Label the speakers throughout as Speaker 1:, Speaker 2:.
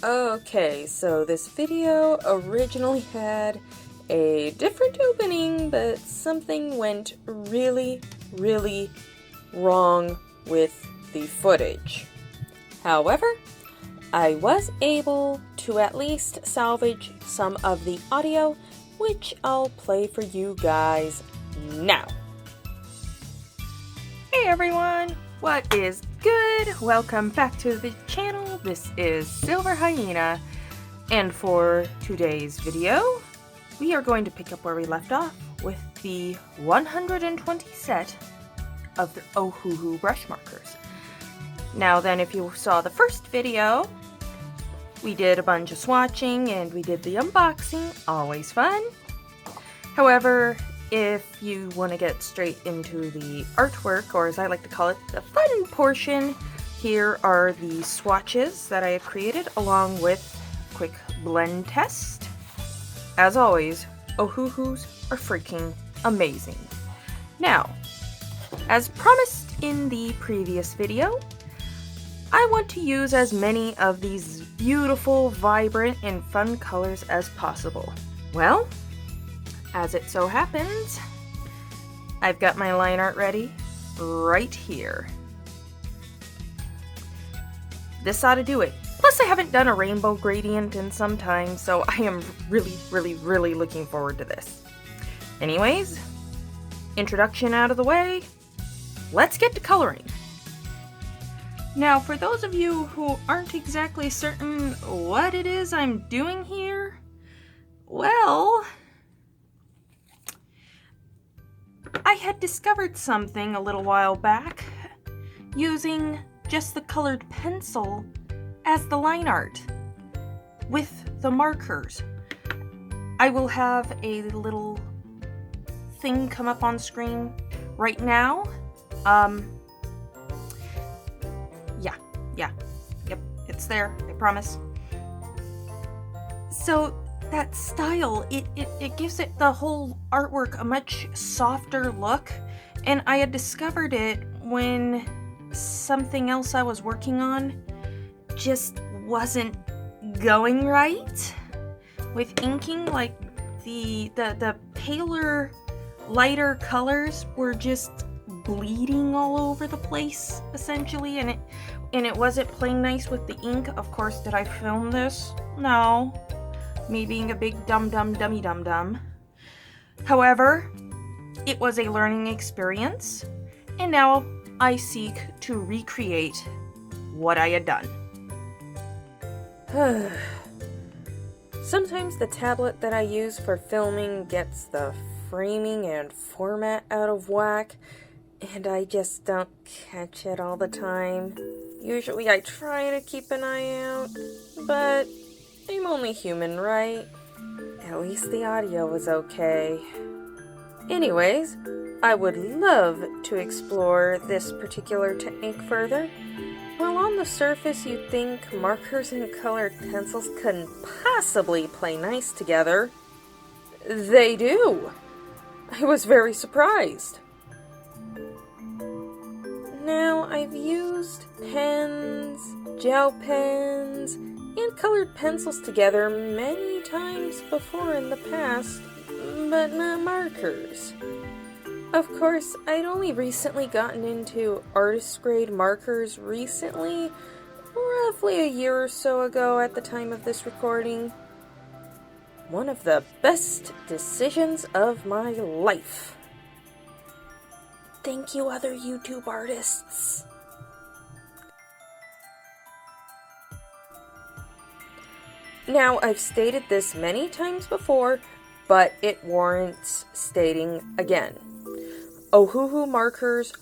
Speaker 1: Okay, so this video originally had a different opening, but something went really wrong with the footage. However, I was able to at least salvage some of the audio, which I'll play for you guys now. Hey everyone! What is good? Welcome back to the channel. This is SilverHyena, and for today's video, we are going to pick up where we left off with the 120 set of the Ohuhu Brush Markers. Now then, if you saw the first video, we did a bunch of swatching and we did the unboxing, always fun. However, if you want to get straight into the artwork, or as I like to call it, the fun portion, here are the swatches that I have created along with a quick blend test. As always, Ohuhus are freaking amazing. Now, as promised in the previous video, I want to use as many of these beautiful, vibrant, and fun colors as possible. Well, as it so happens, I've got my line art ready right here. This ought to do it. Plus, I haven't done a rainbow gradient in some time, so I am really looking forward to this. Anyways, introduction out of the way, let's get to coloring. Now, for those of you who aren't exactly certain what it is I'm doing here, well, I had discovered something a little while back using just the colored pencil as the line art with the markers. I will have a little thing come up on screen right now. Yep, it's there, I promise. So that style, it gives it the whole artwork a much softer look, and I had discovered it when something else I was working on just wasn't going right with inking. Like the paler, lighter colors were just bleeding all over the place, essentially, and it wasn't playing nice with the ink. Of course, did I film this? No. Me being a big dummy dum. However, it was a learning experience, and now I seek to recreate what I had done. Sometimes the tablet that I use for filming gets the framing and format out of whack, and I just don't catch it all the time. Usually I try to keep an eye out, but I'm only human, right? At least the audio was okay. Anyways, I would love to explore this particular technique further. While on the surface you'd think markers and colored pencils couldn't possibly play nice together, they do! I was very surprised. Now, I've used pens, gel pens, and colored pencils together many times before in the past, but not markers. Of course, I'd only recently gotten into artist grade markers recently, roughly a year or so ago at the time of this recording. One of the best decisions of my life. Thank you, other YouTube artists. Now, I've stated this many times before, but it warrants stating again. Ohuhu markers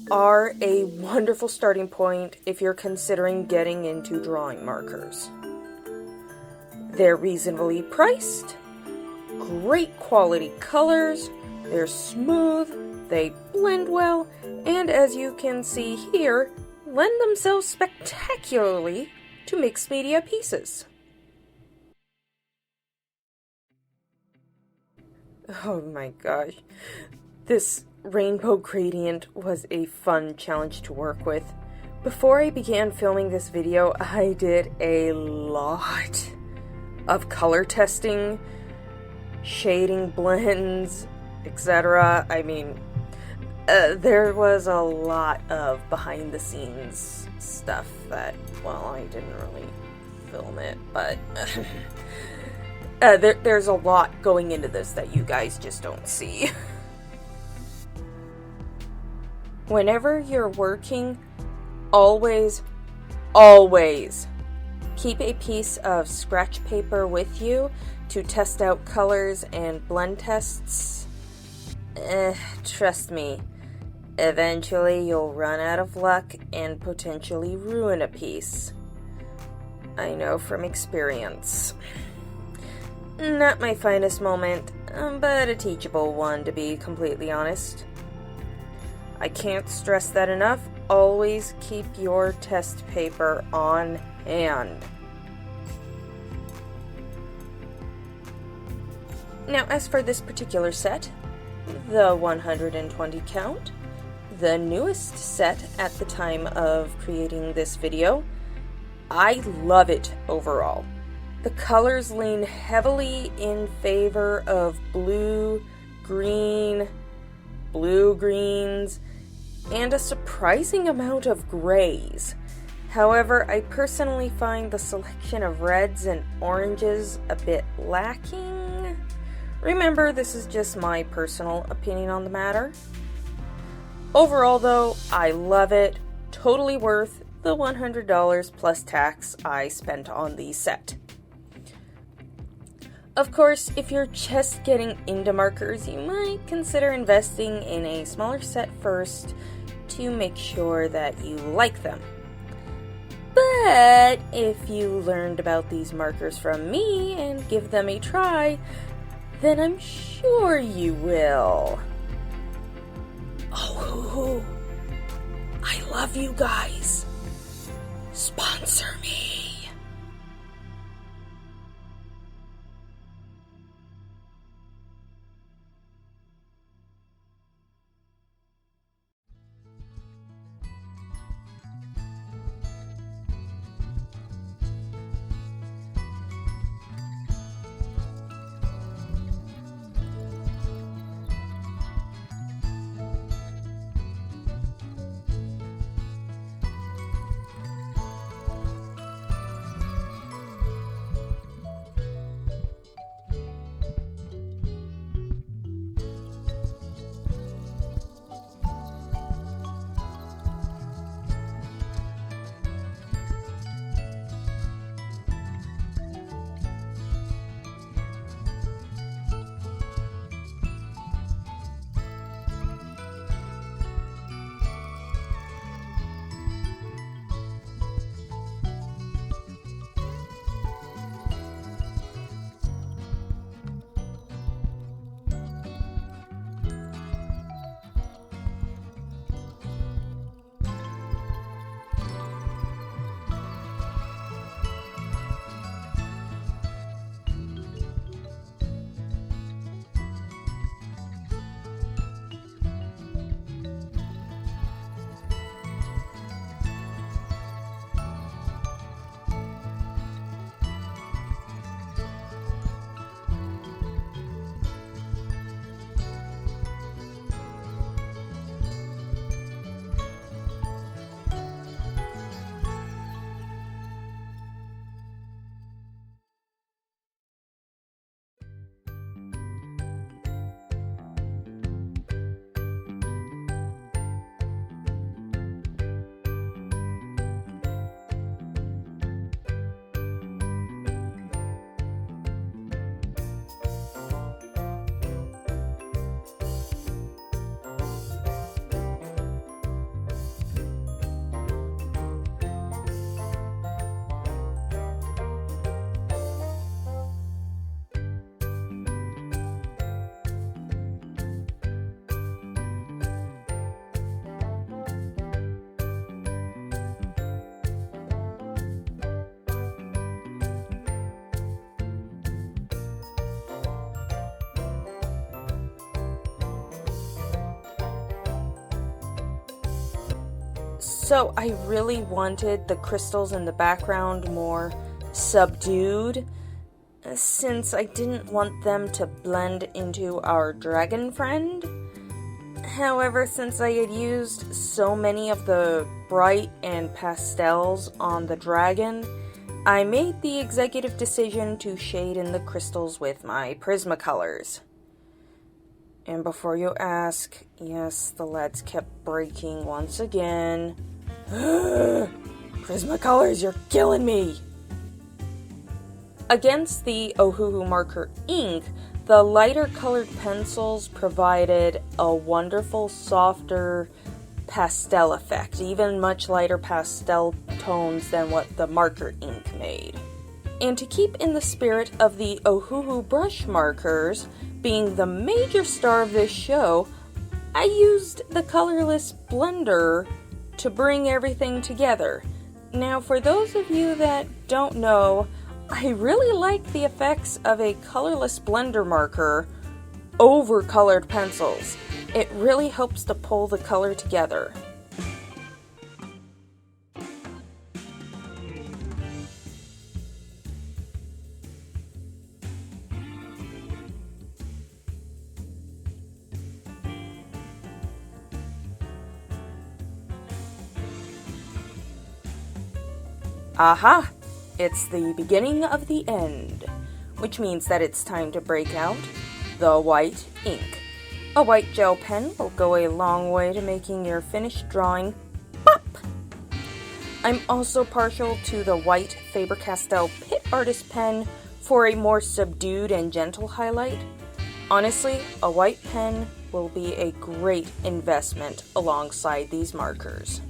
Speaker 1: are a wonderful starting point if you're considering getting into drawing markers. They're reasonably priced, great quality colors, they're smooth, they blend well, and as you can see here, lend themselves spectacularly to mixed media pieces. Oh my gosh, this rainbow gradient was a fun challenge to work with. Before I began filming this video, I did a lot of color testing, shading blends, etc. I mean, there was a lot of behind the scenes stuff that, well, I didn't really film it, but there's a lot going into this that you guys just don't see. Whenever you're working, always keep a piece of scratch paper with you to test out colors and blend tests. Trust me, eventually you'll run out of luck and potentially ruin a piece. I know from experience. Not my finest moment, but a teachable one, to be completely honest. I can't stress that enough. Always keep your test paper on hand. Now, as for this particular set, the 120 count, the newest set at the time of creating this video, I love it overall. The colors lean heavily in favor of blue, green, blue-greens, and a surprising amount of grays. However, I personally find the selection of reds and oranges a bit lacking. Remember, this is just my personal opinion on the matter. Overall, though, I love it. Totally worth the $100 plus tax I spent on the set. Of course, if you're just getting into markers, you might consider investing in a smaller set first to make sure that you like them. But if you learned about these markers from me and give them a try, then I'm sure you will. Ohuhu, I love you guys. Sponsor me. So I really wanted the crystals in the background more subdued, since I didn't want them to blend into our dragon friend. However, since I had used so many of the bright and pastels on the dragon, I made the executive decision to shade in the crystals with my Prismacolors. And before you ask, yes, the leads kept breaking once again. Prismacolors, you're killing me! Against the Ohuhu marker ink, the lighter colored pencils provided a wonderful, softer pastel effect, even much lighter pastel tones than what the marker ink made. And to keep in the spirit of the Ohuhu Brush Markers being the major star of this show, I used the colorless blender to bring everything together. Now, for those of you that don't know, I really like the effects of a colorless blender marker over colored pencils. It really helps to pull the color together. Aha! It's the beginning of the end, which means that it's time to break out the white ink. A white gel pen will go a long way to making your finished drawing pop! I'm also partial to the white Faber-Castell Pit Artist pen for a more subdued and gentle highlight. Honestly, a white pen will be a great investment alongside these markers.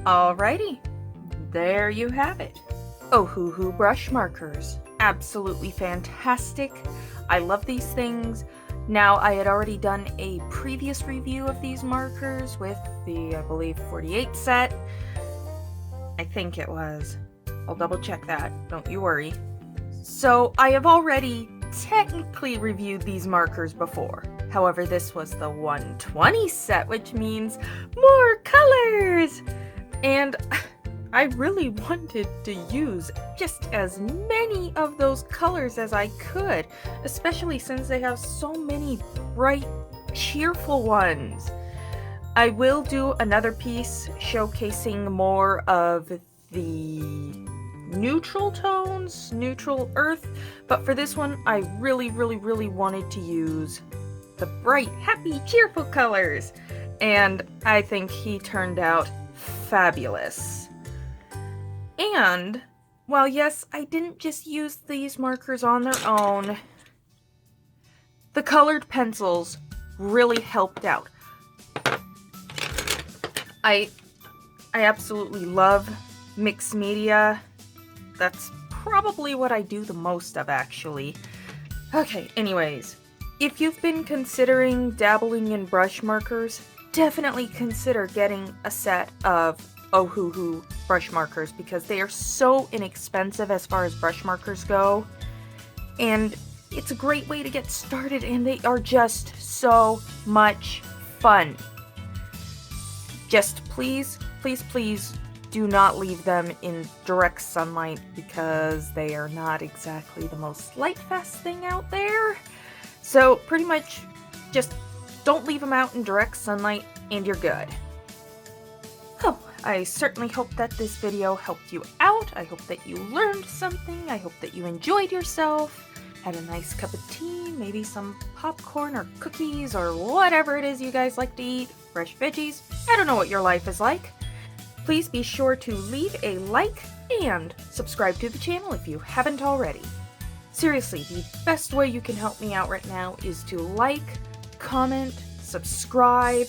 Speaker 1: Alrighty, there you have it. Ohuhu Brush Markers. Absolutely fantastic. I love these things. Now, I had already done a previous review of these markers with the, I believe, 48 set. I think it was. I'll double check that, don't you worry. So, I have already technically reviewed these markers before. However, this was the 120 set, which means more colors! And I really wanted to use just as many of those colors as I could, especially since they have so many bright, cheerful ones. I will do another piece showcasing more of the neutral tones, neutral earth, but for this one, I really wanted to use the bright, happy, cheerful colors. and I think he turned out fabulous. And while yes, I didn't just use these markers on their own, the colored pencils really helped out. I absolutely love mixed media. That's probably what I do the most of, actually. Okay, anyways, if you've been considering dabbling in brush markers, definitely consider getting a set of Ohuhu brush markers because they are so inexpensive as far as brush markers go. And it's a great way to get started, and they are just so much fun. Just please, please, please do not leave them in direct sunlight because they are not exactly the most light-fast thing out there. So pretty much just don't leave them out in direct sunlight and you're good. Oh, I certainly hope that this video helped you out. I hope that you learned something. I hope that you enjoyed yourself. Had a nice cup of tea, maybe some popcorn or cookies or whatever it is you guys like to eat, fresh veggies. I don't know what your life is like. Please be sure to leave a like and subscribe to the channel if you haven't already. Seriously, the best way you can help me out right now is to like, comment, subscribe,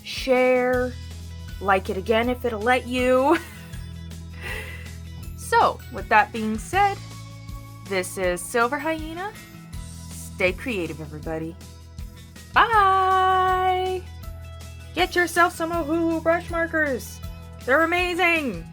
Speaker 1: share, like it again if it'll let you. So, with that being said, this is SilverHyena. Stay creative, everybody. Bye! Get yourself some Ohuhu Brush Markers! They're amazing!